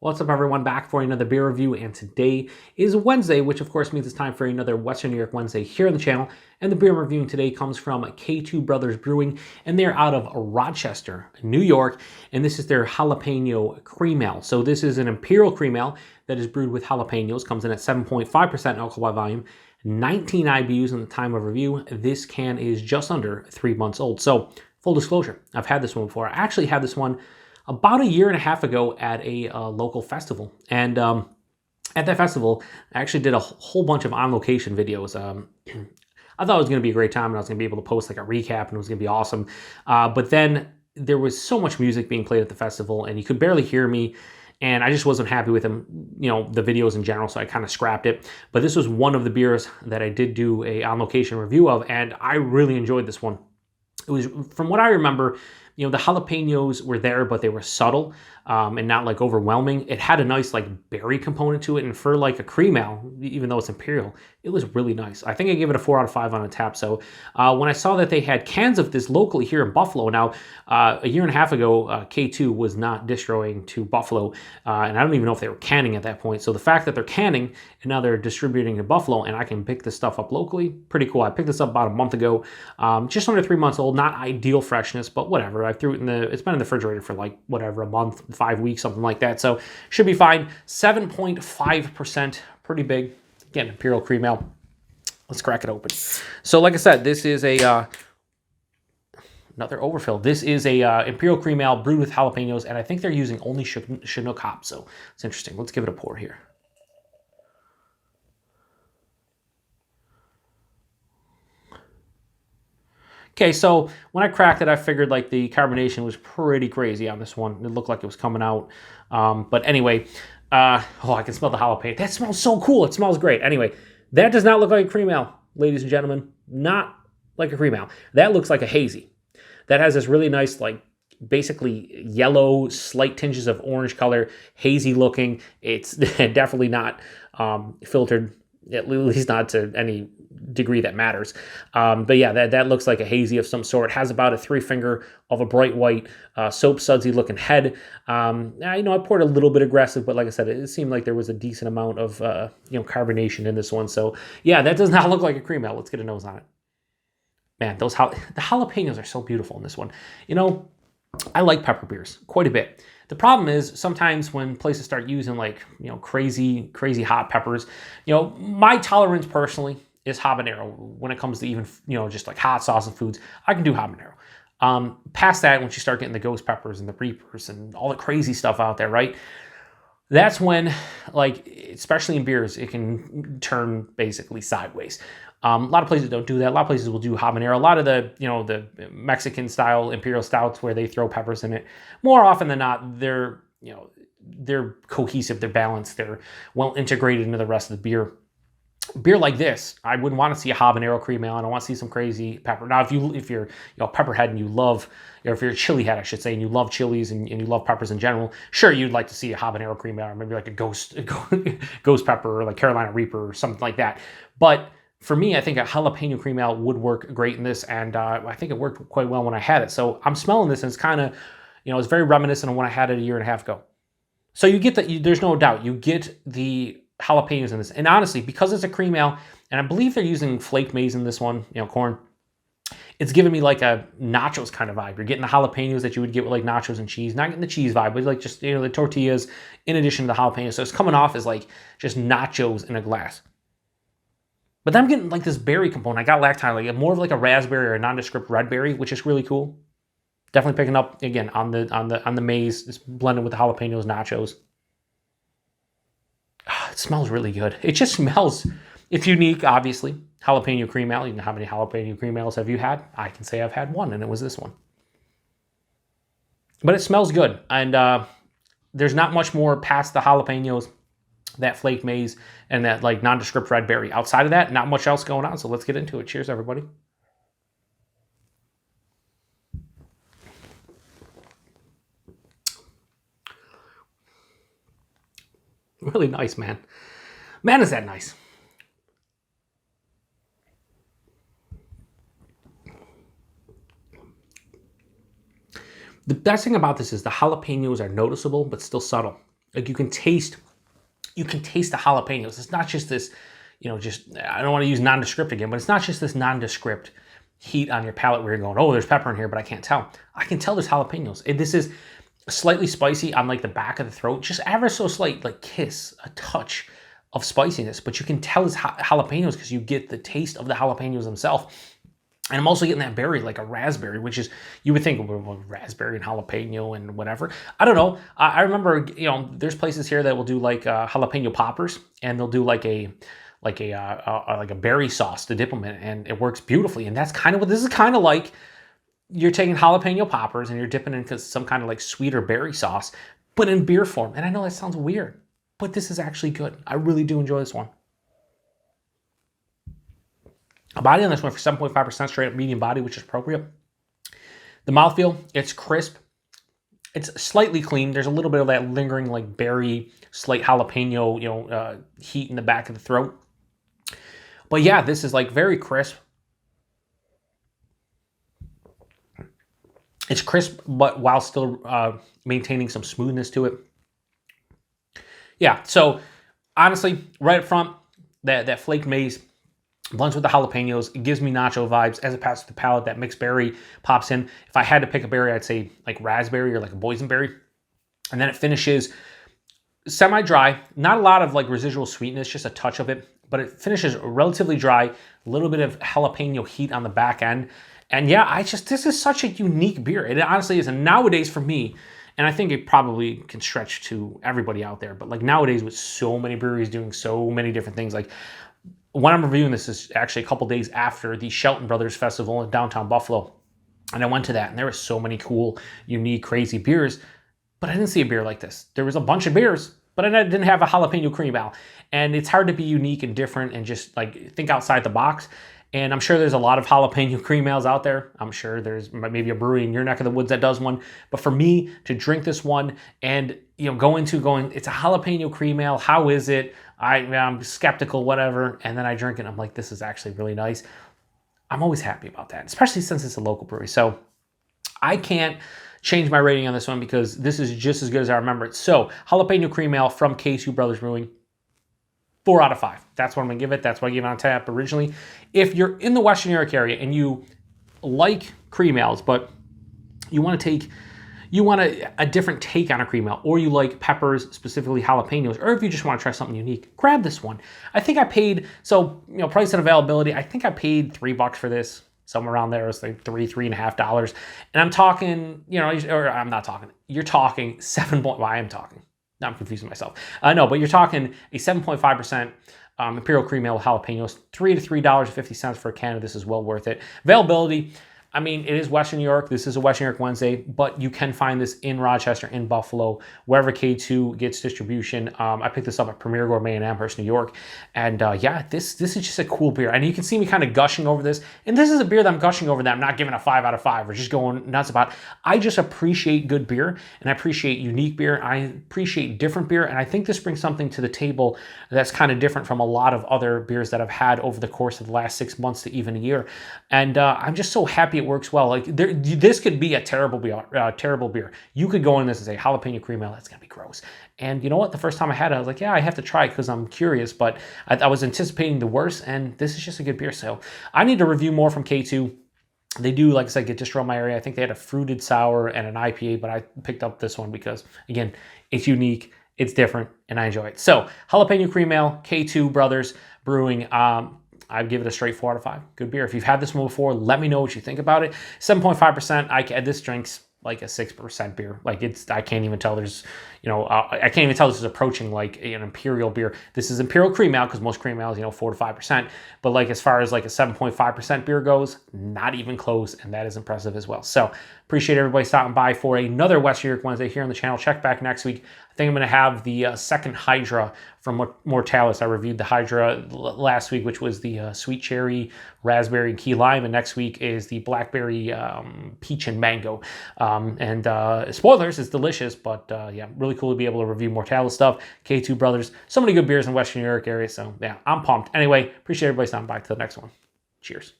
What's up, everyone? Back for another beer review, and today is Wednesday, which of course means it's time for another Western New York Wednesday here on the channel. And the beer I'm reviewing today comes from K2 Brothers Brewing, and they're out of Rochester, New York, and this is their Jalapeño Cream Ale. So this is an Imperial Cream Ale that is brewed with jalapeños, comes in at 7.5% alcohol by volume, 19 IBUs in the time of review. This can is just under 3 months old. So full disclosure, I've had this one before. I actually had this one about a year and a half ago at a local festival. And at that festival, I actually did a whole bunch of on-location videos. I thought it was going to be a great time, and I was going to be able to post like a recap, and it was going to be awesome. But then there was so much music being played at the festival, and you could barely hear me, and I just wasn't happy with them, the videos in general, so I kind of scrapped it. But this was one of the beers that I did do a on-location review of, and I really enjoyed this one. It was, from what I remember, the jalapenos were there, but they were subtle and not like overwhelming. It had a nice like berry component to it, and for like a cream ale, even though it's Imperial, it was really nice. I think I gave it a 4 out of 5 on a tap. So when I saw that they had cans of this locally here in Buffalo, now a year and a half ago, K2 was not distroing to Buffalo, and I don't even know if they were canning at that point. So the fact that they're canning and now they're distributing to Buffalo, and I can pick this stuff up locally, pretty cool. I picked this up about a month ago, just under 3 months old, not ideal freshness, but whatever. I threw it in it's been in the refrigerator for like whatever, a month, 5 weeks, something like that. So should be fine. 7.5%, pretty big. Again, Imperial Cream Ale. Let's crack it open. So like I said, this is a another overfill. This is a Imperial Cream Ale brewed with jalapenos, and I think they're using only Chinook hops. So it's interesting. Let's give it a pour here. Okay, so when I cracked it, I figured like the carbonation was pretty crazy on this one. It looked like it was coming out. But anyway, oh, I can smell the jalapeno. That smells so cool. It smells great. Anyway, that does not look like a cream ale, ladies and gentlemen. Not like a cream ale. That looks like a hazy. That has this really nice, like, basically yellow, slight tinges of orange color, hazy looking. It's definitely not filtered, at least not to any degree that matters. But yeah, that looks like a hazy of some sort. It has about a 3-finger of a bright white, soap sudsy looking head. I poured a little bit aggressive, but like I said, it seemed like there was a decent amount of carbonation in this one. So yeah, that does not look like a cream ale. Let's get a nose on it. Man, the jalapenos are so beautiful in this one. I like pepper beers quite a bit. The problem is sometimes when places start using like, crazy hot peppers, my tolerance personally is habanero when it comes to even, just like hot sauce and foods. I can do habanero. Past that, once you start getting the ghost peppers and the reapers and all the crazy stuff out there, right? That's when, like, especially in beers, it can turn basically sideways. A lot of places don't do that. A lot of places will do habanero. A lot of the, the Mexican style Imperial stouts where they throw peppers in it, more often than not, they're cohesive, they're balanced, they're well integrated into the rest of the beer. Beer like this, I wouldn't want to see a habanero cream ale. I don't want to see some crazy pepper. Now, if you're a pepperhead and you love, or if you're a chili head, I should say, and you love chilies and you love peppers in general, sure, you'd like to see a habanero cream ale, or maybe like a ghost pepper, or like Carolina Reaper or something like that. But for me, I think a jalapeno cream ale would work great in this, and I think it worked quite well when I had it. So I'm smelling this, and it's kind of, it's very reminiscent of when I had it a year and a half ago. So you get that, there's no doubt, you get the jalapenos in this. And honestly, because it's a cream ale, and I believe they're using flaked maize in this one, corn, it's giving me like a nachos kind of vibe. You're getting the jalapenos that you would get with like nachos and cheese, not getting the cheese vibe, but like just, the tortillas in addition to the jalapenos. So it's coming off as like just nachos in a glass. But then I'm getting like this berry component. I got lactide, like more of like a raspberry or a nondescript red berry, which is really cool. Definitely picking up again on the maize, it's blended with the jalapenos, nachos. It smells really good. It just smells, it's unique, obviously. Jalapeno Cream Ale. You know how many jalapeno cream ales have you had? I can say I've had one, and it was this one. But it smells good, and there's not much more past the jalapenos, that flaked maize, and that like nondescript red berry. Outside of that, not much else going on, so let's get into it. Cheers, everybody. Really nice, man. Man, is that nice. The best thing about this is the jalapenos are noticeable, but still subtle. Like you can taste the jalapenos. It's not just this, just, I don't want to use nondescript again, but it's not just this nondescript heat on your palate where you're going, oh, there's pepper in here, but I can't tell. I can tell there's jalapenos. This is slightly spicy on like the back of the throat, just ever so slight, like a touch of spiciness, but you can tell it's jalapenos because you get the taste of the jalapenos themselves. And I'm also getting that berry, like a raspberry, which is, you would think, well, raspberry and jalapeno and whatever. I don't know. I remember, there's places here that will do like jalapeno poppers, and they'll do like a berry sauce to dip them in, and it works beautifully. And that's kind of what this is kind of like. You're taking jalapeno poppers and you're dipping in some kind of like sweeter berry sauce, but in beer form. And I know that sounds weird, but this is actually good. I really do enjoy this one. A body on this one for 7.5% straight up medium body, which is appropriate. The mouthfeel, it's crisp. It's slightly clean. There's a little bit of that lingering like berry, slight jalapeno, heat in the back of the throat. But yeah, this is like very crisp. It's crisp, but while still maintaining some smoothness to it. Yeah, so honestly, right up front, that flaked maize blends with the jalapenos. It gives me nacho vibes as it passes the palate. That mixed berry pops in. If I had to pick a berry, I'd say like raspberry or like a boysenberry. And then it finishes semi-dry. Not a lot of like residual sweetness, just a touch of it. But it finishes relatively dry. A little bit of jalapeno heat on the back end. And yeah, this is such a unique beer. It honestly is. And nowadays for me, and I think it probably can stretch to everybody out there, but like nowadays with so many breweries doing so many different things, like when I'm reviewing this is actually a couple days after the Shelton Brothers Festival in downtown Buffalo. And I went to that, and there were so many cool, unique, crazy beers, but I didn't see a beer like this. There was a bunch of beers, but I didn't have a Jalapeño Cream Ale. And it's hard to be unique and different and just like think outside the box. And I'm sure there's a lot of Jalapeño Cream Ales out there. I'm sure there's maybe a brewery in your neck of the woods that does one. But for me to drink this one and going, it's a Jalapeño Cream Ale. How is it? I'm skeptical, whatever. And then I drink it. I'm like, this is actually really nice. I'm always happy about that, especially since it's a local brewery. So I can't change my rating on this one because this is just as good as I remember it. So Jalapeño Cream Ale from K2 Brothers Brewing. 4 out of 5. That's what I'm going to give it. That's what I gave it on tap originally. If you're in the Western New York area and you like cream ales, but you want a different take on a cream ale, or you like peppers, specifically jalapenos, or if you just want to try something unique, grab this one. I think I paid, price and availability, I think I paid $3 for this. Somewhere around there. It was like $3.50. And I'm talking, I'm not talking. You're talking I am talking. Now I'm confusing myself. No, but you're talking a 7.5% Imperial Cream Ale with jalapenos, $3 to $3.50 for a can of this is well worth it. Availability, I mean, it is Western New York. This is a Western New York Wednesday, but you can find this in Rochester, in Buffalo, wherever K2 gets distribution. I picked this up at Premier Gourmet in Amherst, New York. And yeah, this is just a cool beer. And you can see me kind of gushing over this. And this is a beer that I'm gushing over that I'm not giving a 5 out of 5 or just going nuts about. I just appreciate good beer, and I appreciate unique beer. I appreciate different beer. And I think this brings something to the table that's kind of different from a lot of other beers that I've had over the course of the last 6 months to even a year. And I'm just so happy it works well. Like this could be a terrible beer. You could go in this and say Jalapeño Cream Ale. That's gonna be gross. And you know what? The first time I had it, I was like, yeah, I have to try it because I'm curious. But I was anticipating the worst, and this is just a good beer. So I need to review more from K2. They do, like I said, get distro in my area. I think they had a fruited sour and an IPA, but I picked up this one because, again, it's unique, it's different, and I enjoy it. So Jalapeño Cream Ale, K2 Brothers Brewing. I'd give it a straight 4 out of 5. Good beer. If you've had this one before, let me know what you think about it. 7.5%. This drink's like a 6% beer. Like I can't even tell there's, I can't even tell this is approaching like an imperial beer. This is Imperial Cream Ale because most cream ales, 4 to 5%. But like as far as like a 7.5% beer goes, not even close, and that is impressive as well. So appreciate everybody stopping by for another Western New York Wednesday here on the channel. Check back next week. I think I'm going to have the second Hydra from Mortalis. I reviewed the Hydra last week, which was the sweet cherry, raspberry, and key lime. And next week is the blackberry, peach, and mango. And spoilers, it's delicious, but yeah, really cool to be able to review Mortalis stuff. K2 Brothers, so many good beers in Western New York area. So yeah, I'm pumped. Anyway, appreciate everybody stopping by. Till the next one. Cheers.